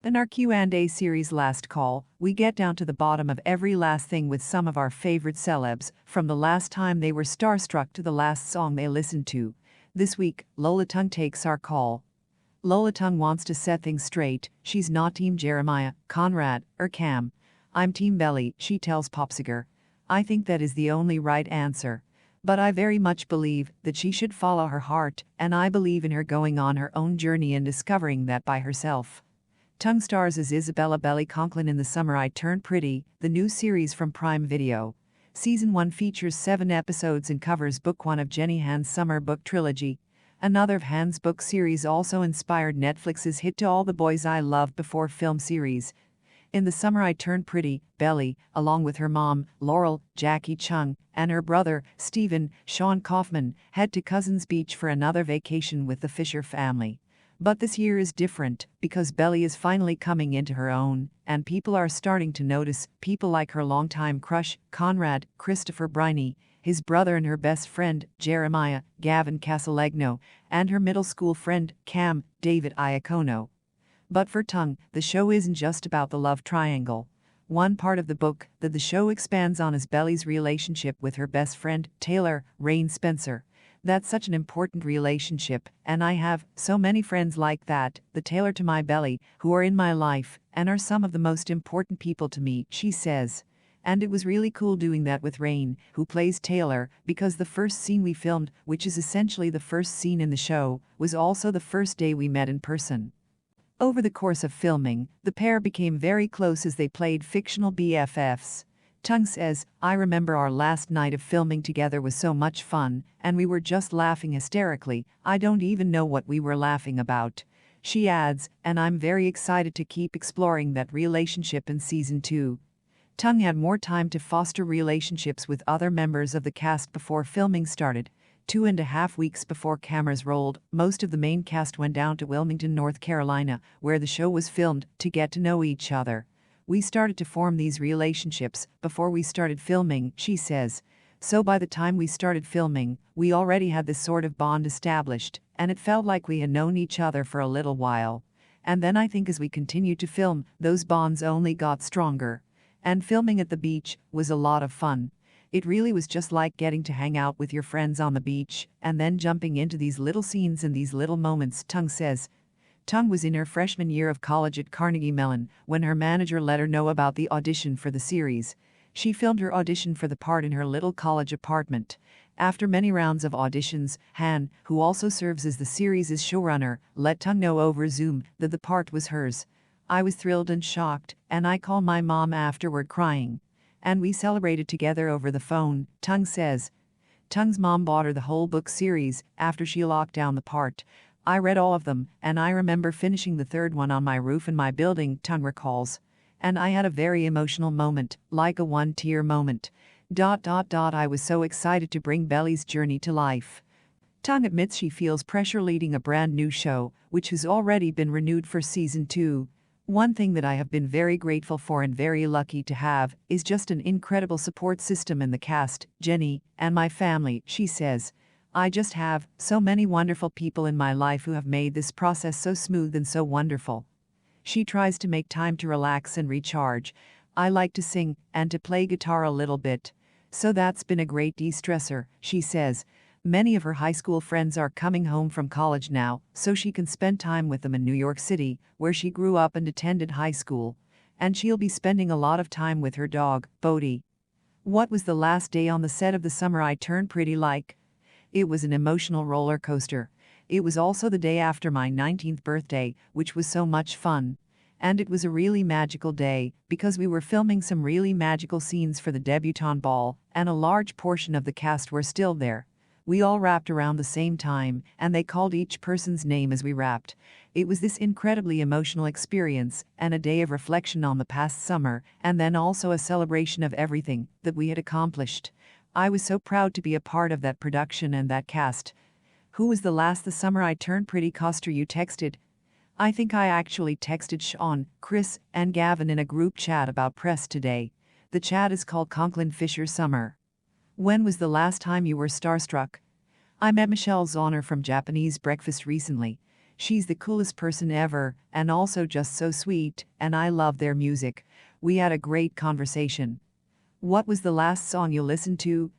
In our Q&A series Last Call, we get down to the bottom of every last thing with some of our favorite celebs, from the last time they were starstruck to the last song they listened to. This week, Lola Tung takes our call. Lola Tung wants to set things straight. She's not Team Jeremiah, Conrad, or Cam. I'm Team Belly, she tells Popsiger. I think that is the only right answer. But I very much believe that she should follow her heart, and I believe in her going on her own journey and discovering that by herself. Tung stars as Isabella Belly Conklin in The Summer I Turned Pretty, the new series from Prime Video. Season 1 features 7 episodes and covers Book 1 of Jenny Han's summer book trilogy. Another of Han's book series also inspired Netflix's hit To All the Boys I Loved Before film series. In The Summer I Turned Pretty, Belly, along with her mom, Laurel, Jackie Chung, and her brother, Stephen, Sean Kaufman, head to Cousins Beach for another vacation with the Fisher family. But this year is different, because Belly is finally coming into her own, and people are starting to notice, people like her longtime crush, Conrad, Christopher Briney, his brother and her best friend, Jeremiah, Gavin Casalegno, and her middle school friend, Cam, David Iacono. But for Tung, the show isn't just about the love triangle. One part of the book that the show expands on is Belly's relationship with her best friend, Taylor, Rain Spencer. That's such an important relationship, and I have so many friends like that, the Taylor to my Belly, who are in my life, and are some of the most important people to me, she says. And it was really cool doing that with Rain, who plays Taylor, because the first scene we filmed, which is essentially the first scene in the show, was also the first day we met in person. Over the course of filming, the pair became very close as they played fictional BFFs. Tung says, I remember our last night of filming together was so much fun, and we were just laughing hysterically. I don't even know what we were laughing about. She adds, and I'm very excited to keep exploring that relationship in season 2. Tung had more time to foster relationships with other members of the cast before filming started. 2.5 weeks before cameras rolled, most of the main cast went down to Wilmington, North Carolina, where the show was filmed, to get to know each other. We started to form these relationships before we started filming, she says. So by the time we started filming, we already had this sort of bond established, and it felt like we had known each other for a little while. And then I think as we continued to film, those bonds only got stronger. And filming at the beach was a lot of fun. It really was just like getting to hang out with your friends on the beach, and then jumping into these little scenes and these little moments, Tung says. Tung was in her freshman year of college at Carnegie Mellon when her manager let her know about the audition for the series. She filmed her audition for the part in her little college apartment. After many rounds of auditions, Han, who also serves as the series' showrunner, let Tung know over Zoom that the part was hers. I was thrilled and shocked, and I called my mom afterward crying. And we celebrated together over the phone, Tung says. Tung's mom bought her the whole book series after she locked down the part. I read all of them, and I remember finishing the third one on my roof in my building, Tung recalls. And I had a very emotional moment, like a one-tear moment. I was so excited to bring Belly's journey to life. Tung admits she feels pressure leading a brand new show, which has already been renewed for season 2. One thing that I have been very grateful for and very lucky to have is just an incredible support system in the cast, Jenny, and my family, she says. I just have so many wonderful people in my life who have made this process so smooth and so wonderful. She tries to make time to relax and recharge. I like to sing and to play guitar a little bit. So that's been a great de-stressor, she says. Many of her high school friends are coming home from college now, so she can spend time with them in New York City, where she grew up and attended high school. And she'll be spending a lot of time with her dog, Bodhi. What was the last day on the set of The Summer I Turned Pretty like? It was an emotional roller coaster. It was also the day after my 19th birthday, which was so much fun. And it was a really magical day, because we were filming some really magical scenes for the debutante ball, and a large portion of the cast were still there. We all rapped around the same time, and they called each person's name as we rapped. It was this incredibly emotional experience, and a day of reflection on the past summer, and then also a celebration of everything that we had accomplished. I was so proud to be a part of that production and that cast. Who was the last The Summer I Turned Pretty caster you texted? I think I actually texted Sean, Chris, and Gavin in a group chat about press today. The chat is called Conklin Fisher Summer. When was the last time you were starstruck? I met Michelle Zauner from Japanese Breakfast recently. She's the coolest person ever, and also just so sweet, and I love their music. We had a great conversation. What was the last song you listened to?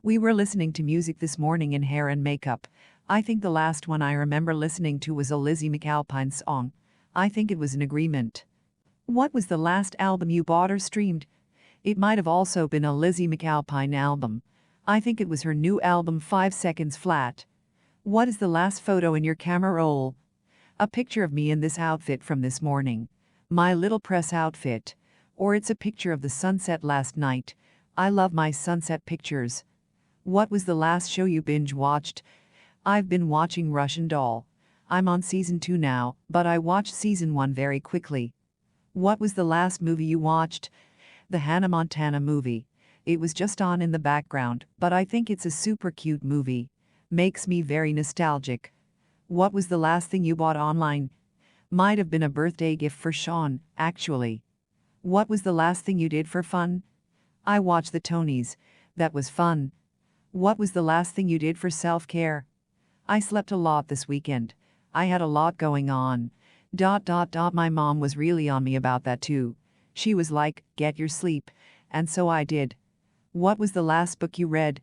We were listening to music this morning in hair and makeup. I think the last one I remember listening to was a Lizzie McAlpine song. I think it was an agreement. What was the last album you bought or streamed? It might have also been a Lizzie McAlpine album. I think it was her new album 5 Seconds Flat. What is the last photo in your camera roll? A picture of me in this outfit from this morning. My little press outfit. Or it's a picture of the sunset last night. I love my sunset pictures. What was the last show you binge watched? I've been watching Russian Doll. I'm on season 2 now, but I watched season 1 very quickly. What was the last movie you watched? The Hannah Montana movie. It was just on in the background, but I think it's a super cute movie. Makes me very nostalgic. What was the last thing you bought online? Might have been a birthday gift for Sean, actually. What was the last thing you did for fun? I watched the Tonys. That was fun. What was the last thing you did for self-care? I slept a lot this weekend. I had a lot going on. My mom was really on me about that too. She was like, get your sleep. And so I did. What was the last book you read?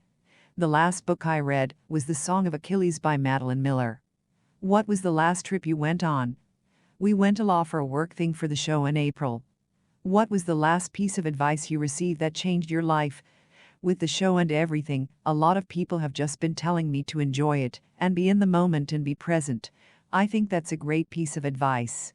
The last book I read was The Song of Achilles by Madeline Miller. What was the last trip you went on? We went to law for a work thing for the show in April. What was the last piece of advice you received that changed your life? With the show and everything, a lot of people have just been telling me to enjoy it and be in the moment and be present. I think that's a great piece of advice.